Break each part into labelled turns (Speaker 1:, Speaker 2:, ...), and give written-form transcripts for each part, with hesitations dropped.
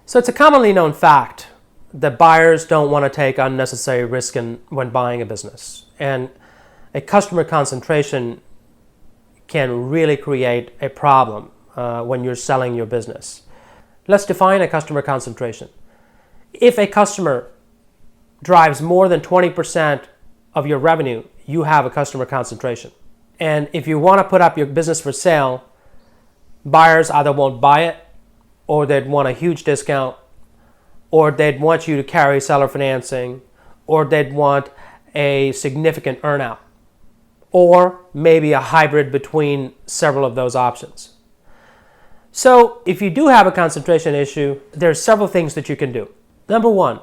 Speaker 1: So it's a commonly known fact that buyers don't want to take unnecessary risk when buying a business. And a customer concentration can really create a problem when you're selling your business. Let's define a customer concentration. If a customer drives more than 20% of your revenue, you have a customer concentration. And if you want to put up your business for sale, buyers either won't buy it, or they'd want a huge discount, or they'd want you to carry seller financing, or they'd want a significant earnout, or maybe a hybrid between several of those options. So if you do have a concentration issue, there's several things that you can do. Number one,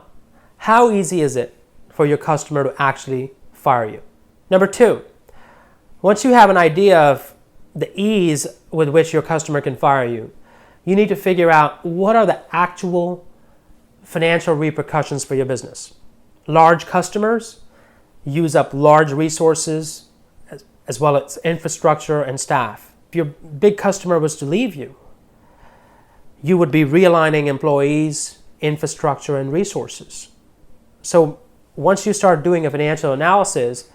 Speaker 1: how easy is it for your customer to actually fire you? Number two, once you have an idea of the ease with which your customer can fire you, you need to figure out what are the actual financial repercussions for your business. Large customers use up large resources as well as infrastructure and staff. If your big customer was to leave you, you would be realigning employees, infrastructure, and resources. So once you start doing a financial analysis,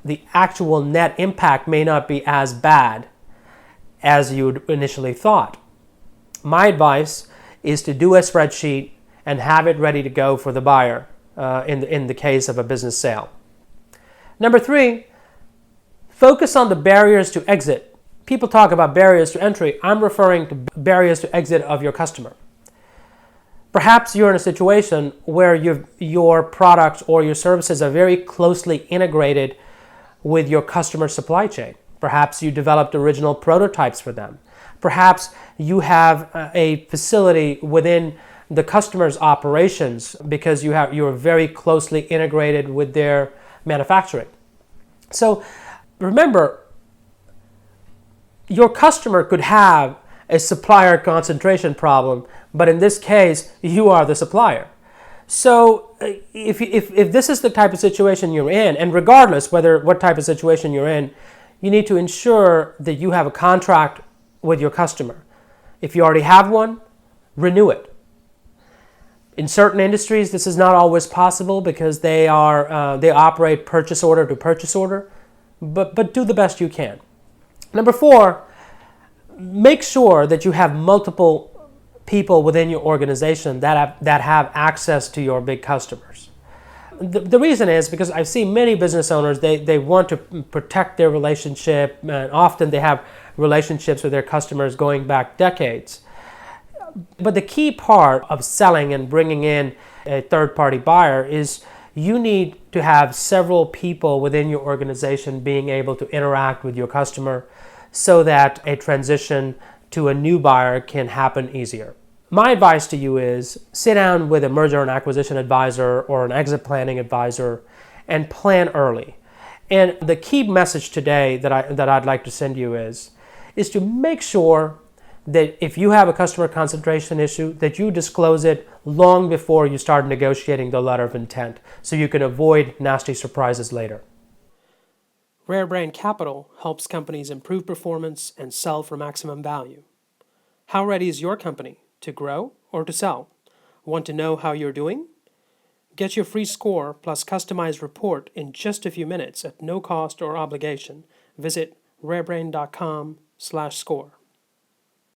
Speaker 1: the actual net impact may not be as bad as you initially thought. My advice is to do a spreadsheet and have it ready to go for the buyer in the case of a business sale. Number three, focus on the barriers to exit. People talk about barriers to entry. I'm referring to barriers to exit of your customer. Perhaps you're in a situation where your products or your services are very closely integrated with your customer supply chain. Perhaps you developed original prototypes for them. Perhaps you have a facility within the customer's operations because you're very closely integrated with their manufacturing. So remember, your customer could have a supplier concentration problem, but in this case, you are the supplier. So if this is the type of situation you're in, and regardless what type of situation you're in, you need to ensure that you have a contract with your customer. If you already have one, renew it. In certain industries, this is not always possible because they operate purchase order to purchase order, but do the best you can. Number four, make sure that you have multiple people within your organization that have access to your big customers. The reason is because I've seen many business owners, they want to protect their relationship, and often they have relationships with their customers going back decades. But the key part of selling and bringing in a third-party buyer is you need to have several people within your organization being able to interact with your customer so that a transition to a new buyer can happen easier. My advice to you is sit down with a merger and acquisition advisor or an exit planning advisor and plan early. And the key message today that I'd like to send you is to make sure that if you have a customer concentration issue, that you disclose it long before you start negotiating the letter of intent so you can avoid nasty surprises later. Rare Brand Capital helps companies improve performance and sell for maximum value. How ready is your company to grow or to sell? Want to know how you're doing? Get your free score plus customized report in just a few minutes at no cost or obligation. Visit rarebrain.com/score.